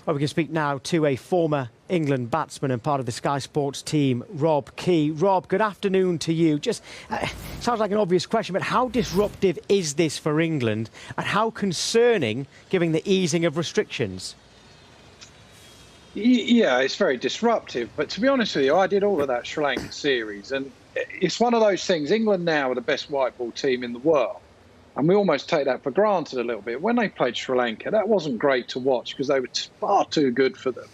Well, we can speak now to a former England batsman and part of the Sky Sports team, Rob Key. Rob, good afternoon to you. Just sounds like an obvious question, but how disruptive is this for England and how concerning given the easing of restrictions? Yeah, it's very disruptive. But to be honest with you, I did all of that Sri Lanka series. And it's one of those things. England now are the best white ball team in the world. And we almost take that for granted a little bit. When they played Sri Lanka, that wasn't great to watch because they were far too good for them.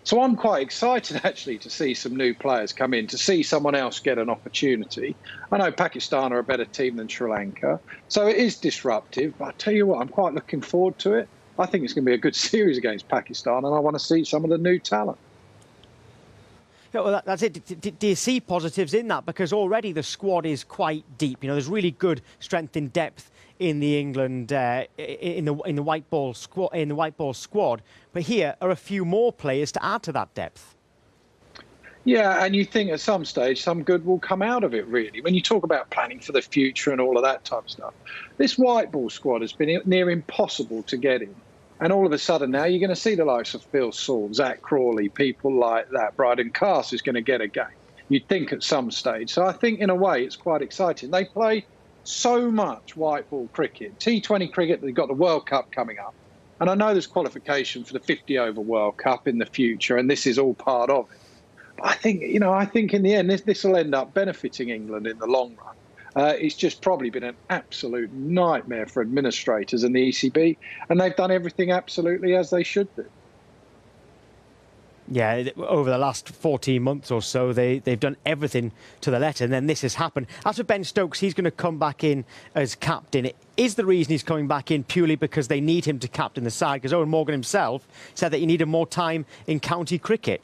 So I'm quite excited, actually, to see some new players come in, to see someone else get an opportunity. I know Pakistan are a better team than Sri Lanka, so it is disruptive. But I tell you what, I'm quite looking forward to it. I think it's going to be a good series against Pakistan, and I want to see some of the new talent. Yeah, well, that's it. Do you see positives in that? Because already the squad is quite deep. You know, there's really good strength in depth in the England in the white ball squad. But here are a few more players to add to that depth. Yeah, and you think at some stage some good will come out of it, really. When you talk about planning for the future and all of that type of stuff, this white ball squad has been near impossible to get in. And all of a sudden now you're going to see the likes of Phil Saul, Zach Crawley, people like that. Bryden Cass is going to get a game, you'd think, at some stage. So I think in a way it's quite exciting. They play so much white ball cricket. T20 cricket, they've got the World Cup coming up. And I know there's qualification for the 50-over World Cup in the future, and this is all part of it. But I think in the end, this will end up benefiting England in the long run. It's just probably been an absolute nightmare for administrators and the ECB, and they've done everything absolutely as they should do. Yeah, over the last 14 months or so, they've done everything to the letter, and then this has happened. As for Ben Stokes, he's going to come back in as captain. Is the reason he's coming back in purely because they need him to captain the side? Because Owen Morgan himself said that he needed more time in county cricket.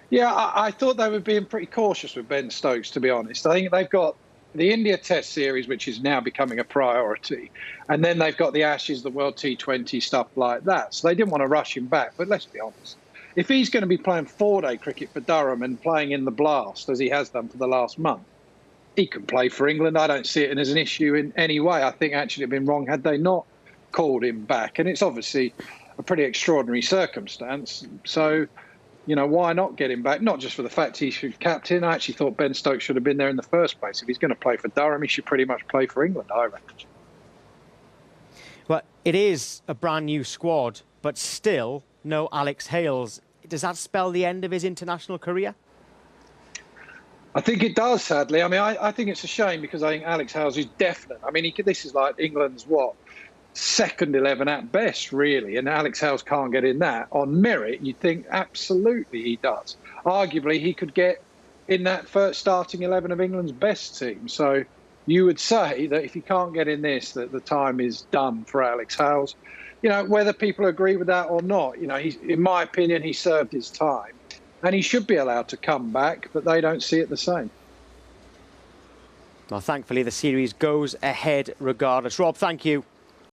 Yeah, I thought they were being pretty cautious with Ben Stokes, to be honest. I think they've got the India Test series, which is now becoming a priority. And then they've got the Ashes, the World T20, stuff like that. So they didn't want to rush him back. But let's be honest, if he's going to be playing four-day cricket for Durham and playing in the Blast, as he has done for the last month, he can play for England. I don't see it as an issue in any way. I think actually it would have been wrong had they not called him back. And it's obviously a pretty extraordinary circumstance. So, you know, why not get him back? Not just for the fact he should captain. I actually thought Ben Stokes should have been there in the first place. If he's going to play for Durham, he should pretty much play for England, I reckon. Well, it is a brand new squad, but still no Alex Hales. Does that spell the end of his international career? I think it does, sadly. I mean, I think it's a shame because I think Alex Hales is definite. I mean, this is like England's, second 11 at best, really, and Alex Hales can't get in that. On merit, you'd think absolutely he does. Arguably, he could get in that first starting 11 of England's best team. So you would say that if he can't get in this, that the time is done for Alex Hales. You know, whether people agree with that or not, you know, in my opinion, he served his time and he should be allowed to come back, but they don't see it the same. Well, thankfully, the series goes ahead regardless. Rob, thank you.